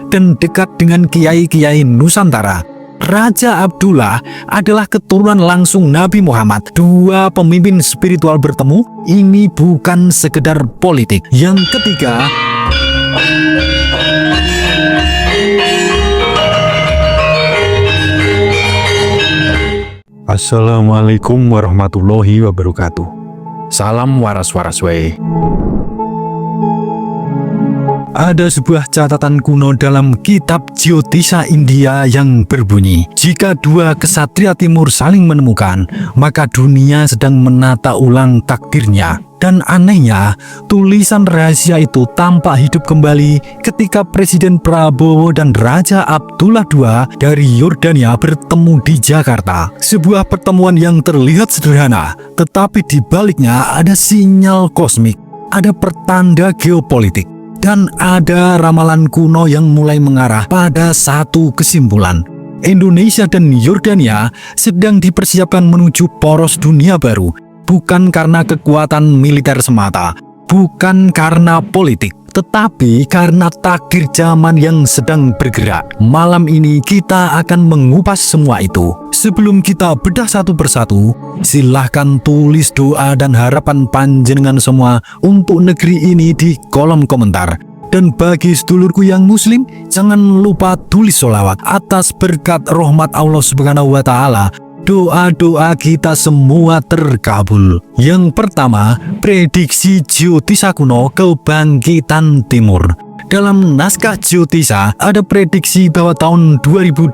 dan dekat dengan kiai-kiai Nusantara. Raja Abdullah adalah keturunan langsung Nabi Muhammad. Dua pemimpin spiritual bertemu, ini bukan sekedar politik. Yang ketiga, Assalamualaikum warahmatullahi wabarakatuh. Salam waras-waras wae. ada sebuah catatan kuno dalam kitab Jyotisha India yang berbunyi, jika dua kesatria timur saling menemukan, maka dunia sedang menata ulang takdirnya. Dan anehnya, tulisan rahasia itu tampak hidup kembali ketika Presiden Prabowo dan Raja Abdullah II dari Yordania bertemu di Jakarta. Sebuah pertemuan yang terlihat sederhana, tetapi di baliknya ada sinyal kosmik, ada pertanda geopolitik, dan ada ramalan kuno yang mulai mengarah pada satu kesimpulan. Indonesia dan Yordania sedang dipersiapkan menuju poros dunia baru. Bukan karena kekuatan militer semata, bukan karena politik, tetapi karena takdir zaman yang sedang bergerak. Malam ini kita akan mengupas semua itu. Sebelum kita bedah satu persatu, silahkan tulis doa dan harapan panjenengan semua untuk negeri ini di kolom komentar. Dan bagi sedulurku yang muslim, jangan lupa tulis sholawat atas berkat rahmat Allah Subhanahu wa Ta'ala. Doa-doa kita semua terkabul. Yang pertama, prediksi Jyotisha kuno kebangkitan timur. Dalam naskah Jyotisha ada prediksi bahwa tahun 2025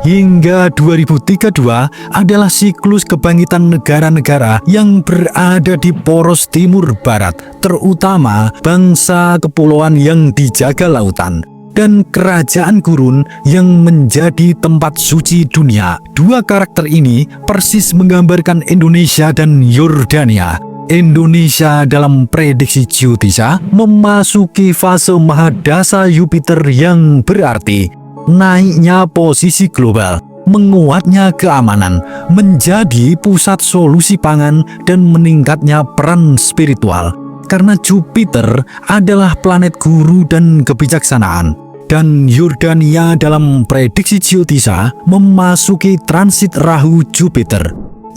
hingga 2032 adalah siklus kebangkitan negara-negara yang berada di poros timur barat, terutama bangsa kepulauan yang dijaga lautan dan kerajaan gurun yang menjadi tempat suci dunia. Dua karakter ini persis menggambarkan Indonesia dan Yordania. Indonesia dalam prediksi Jyotisha memasuki fase mahadasa Jupiter yang berarti naiknya posisi global, menguatnya keamanan, menjadi pusat solusi pangan, dan meningkatnya peran spiritual. Karena Jupiter adalah planet guru dan kebijaksanaan. Dan Yordania dalam prediksi Jyotisha memasuki transit Rahu Jupiter.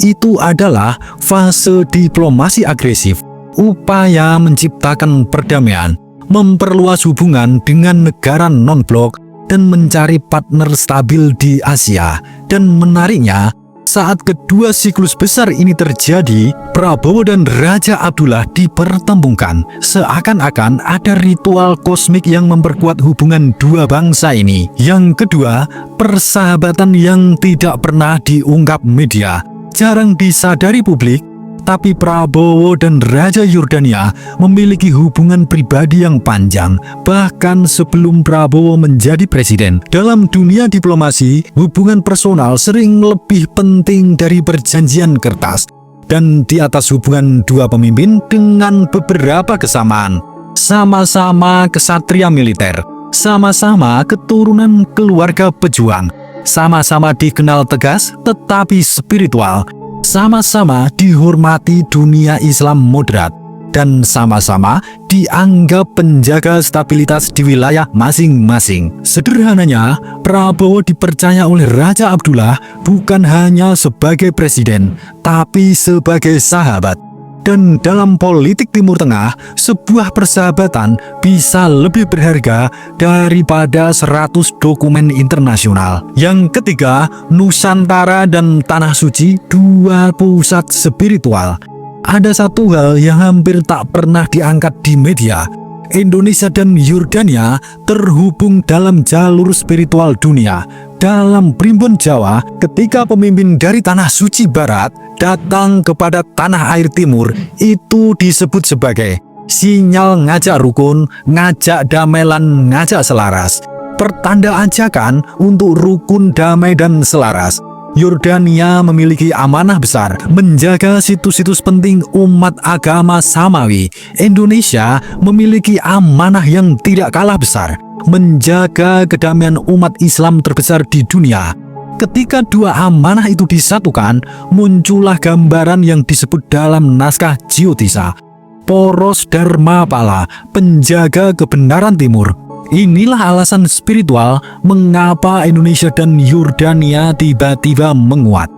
Itu adalah fase diplomasi agresif, upaya menciptakan perdamaian, memperluas hubungan dengan negara non-blok, dan mencari partner stabil di Asia. Dan menariknya, saat kedua siklus besar ini terjadi, Prabowo dan Raja Abdullah dipertemukan. Seakan-akan ada ritual kosmik yang memperkuat hubungan dua bangsa ini. Yang kedua, persahabatan yang tidak pernah diungkap media, jarang disadari publik. Tapi Prabowo dan Raja Yordania memiliki hubungan pribadi yang panjang, bahkan sebelum Prabowo menjadi presiden. Dalam dunia diplomasi, hubungan personal sering lebih penting dari perjanjian kertas. Dan di atas hubungan dua pemimpin dengan beberapa kesamaan. Sama-sama kesatria militer, sama-sama keturunan keluarga pejuang, sama-sama dikenal tegas tetapi spiritual, sama-sama dihormati dunia Islam moderat, dan sama-sama dianggap penjaga stabilitas di wilayah masing-masing. Sederhananya, Prabowo dipercaya oleh Raja Abdullah bukan hanya sebagai presiden, tapi sebagai sahabat. Dan dalam politik Timur Tengah, sebuah persahabatan bisa lebih berharga daripada 100 dokumen internasional. Yang ketiga, Nusantara dan Tanah Suci, dua pusat spiritual. Ada satu hal yang hampir tak pernah diangkat di media. Indonesia dan Yordania terhubung dalam jalur spiritual dunia. Dalam Primbon Jawa, ketika pemimpin dari Tanah Suci Barat datang kepada Tanah Air Timur, itu disebut sebagai sinyal ngajak rukun, ngajak damai, dan ngajak selaras. Pertanda ajakan untuk rukun, damai, dan selaras. Yordania memiliki amanah besar menjaga situs-situs penting umat agama samawi. Indonesia memiliki amanah yang tidak kalah besar, menjaga kedamaian umat Islam terbesar di dunia. Ketika dua amanah itu disatukan, muncullah gambaran yang disebut dalam naskah Jyotisha, poros Dharmapala, penjaga kebenaran timur. Inilah alasan spiritual mengapa Indonesia dan Yordania tiba-tiba menguat.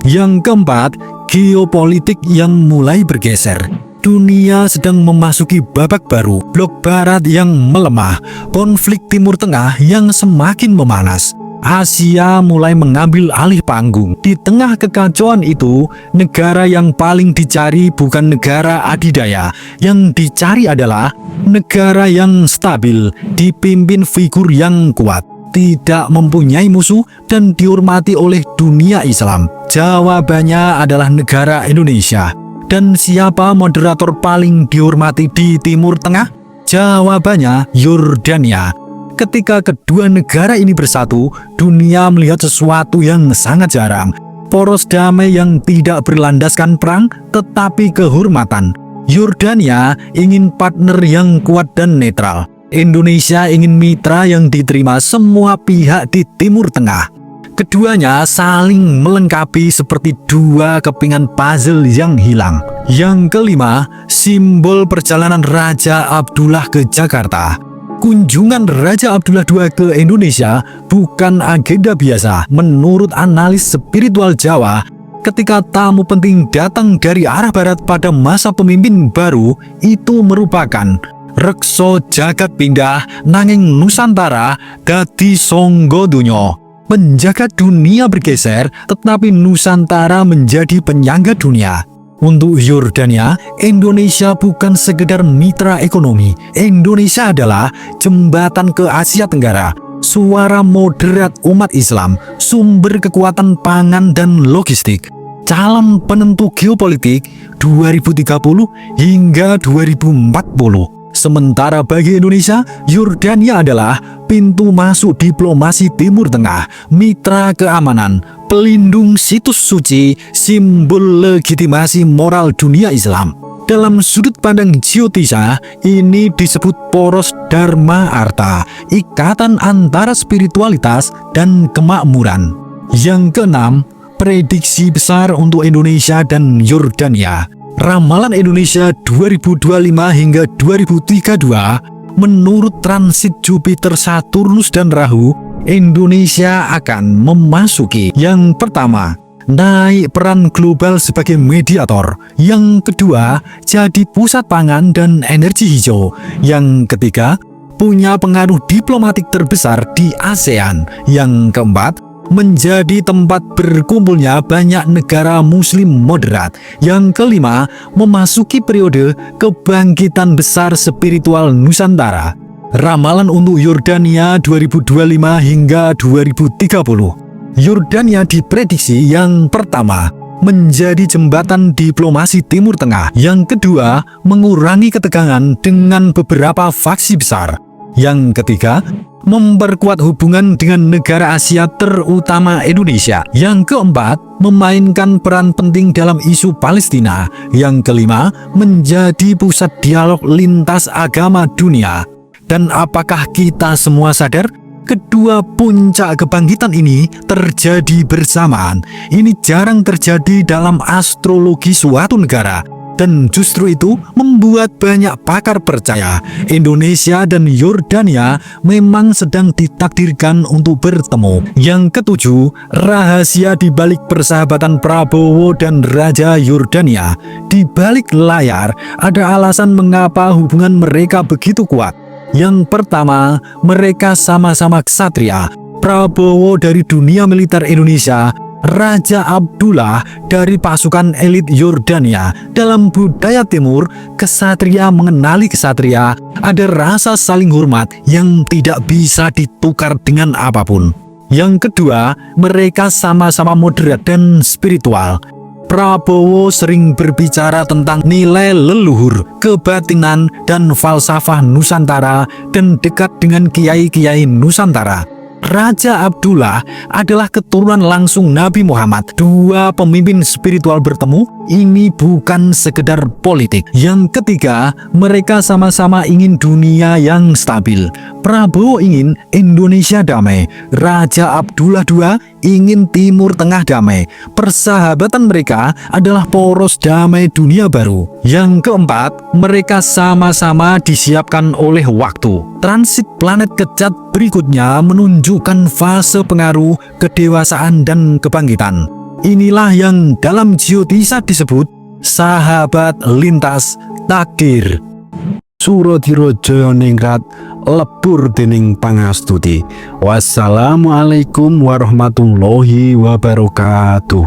Yang keempat, geopolitik yang mulai bergeser. Dunia sedang memasuki babak baru, blok barat yang melemah, konflik Timur Tengah yang semakin memanas. Asia mulai mengambil alih panggung. Di tengah kekacauan itu, negara yang paling dicari bukan negara adidaya. Yang dicari adalah negara yang stabil, dipimpin figur yang kuat, tidak mempunyai musuh, dan dihormati oleh dunia Islam. Jawabannya adalah negara Indonesia. Dan siapa moderator paling dihormati di Timur Tengah? Jawabannya Yordania. Ketika kedua negara ini bersatu, dunia melihat sesuatu yang sangat jarang. Poros damai yang tidak berlandaskan perang, tetapi kehormatan. Yordania ingin partner yang kuat dan netral. Indonesia ingin mitra yang diterima semua pihak di Timur Tengah. Keduanya saling melengkapi seperti dua kepingan puzzle yang hilang. Yang kelima, simbol perjalanan Raja Abdullah ke Jakarta. Kunjungan Raja Abdullah II ke Indonesia bukan agenda biasa. Menurut analis spiritual Jawa, ketika tamu penting datang dari arah barat pada masa pemimpin baru, itu merupakan rekso jagat pindah nanging Nusantara dadi sangga donya. Penjaga dunia bergeser, tetapi Nusantara menjadi penyangga dunia. Untuk Yordania, Indonesia bukan sekedar mitra ekonomi. Indonesia adalah jembatan ke Asia Tenggara, suara moderat umat Islam, sumber kekuatan pangan dan logistik, calon penentu geopolitik 2030 hingga 2040. Sementara bagi Indonesia, Yordania adalah pintu masuk diplomasi Timur Tengah, mitra keamanan, pelindung situs suci, simbol legitimasi moral dunia Islam. Dalam sudut pandang Jyotisha, ini disebut poros Dharma Artha, ikatan antara spiritualitas dan kemakmuran. Yang keenam, prediksi besar untuk Indonesia dan Yordania. Ramalan Indonesia 2025 hingga 2032, menurut transit Jupiter, Saturnus, dan Rahu, Indonesia akan memasuki yang pertama, naik peran global sebagai mediator. Yang kedua, jadi pusat pangan dan energi hijau. Yang ketiga, punya pengaruh diplomatik terbesar di ASEAN. Yang keempat, menjadi tempat berkumpulnya banyak negara muslim moderat. Yang kelima, memasuki periode kebangkitan besar spiritual Nusantara. Ramalan untuk Yordania 2025 hingga 2030. Yordania diprediksi yang pertama, menjadi jembatan diplomasi Timur Tengah. Yang kedua, mengurangi ketegangan dengan beberapa faksi besar. Yang ketiga, memperkuat hubungan dengan negara Asia terutama Indonesia. Yang keempat, memainkan peran penting dalam isu Palestina. Yang kelima, menjadi pusat dialog lintas agama dunia. Dan apakah kita semua sadar? Kedua puncak kebangkitan ini terjadi bersamaan. Ini jarang terjadi dalam astrologi suatu negara. Dan justru itu membuat banyak pakar percaya Indonesia dan Yordania memang sedang ditakdirkan untuk bertemu. Yang ketujuh, rahasia di balik persahabatan Prabowo dan Raja Yordania. Di balik layar ada alasan mengapa hubungan mereka begitu kuat. Yang pertama, mereka sama-sama ksatria. Prabowo dari dunia militer Indonesia, Raja Abdullah dari pasukan elit Yordania. Dalam budaya timur, ksatria mengenali ksatria, ada rasa saling hormat yang tidak bisa ditukar dengan apapun. Yang kedua, mereka sama-sama moderat dan spiritual. Prabowo sering berbicara tentang nilai leluhur, kebatinan, dan falsafah Nusantara dan dekat dengan kiai-kiai Nusantara. Raja Abdullah adalah keturunan langsung Nabi Muhammad. Dua pemimpin spiritual bertemu Ini bukan sekedar politik. Yang ketiga, mereka sama-sama ingin dunia yang stabil. Prabowo ingin Indonesia damai. Raja Abdullah II ingin Timur Tengah damai. Persahabatan mereka adalah poros damai dunia baru. Yang keempat, mereka sama-sama disiapkan oleh waktu. Transit planet kecat berikutnya menunjukkan fase pengaruh, kedewasaan, dan kebangkitan. Inilah yang dalam Jyotisa disebut sahabat lintas takdir. Suradira Jayaningrat lebur dening pangastuti. Wassalamualaikum warahmatullahi wabarakatuh.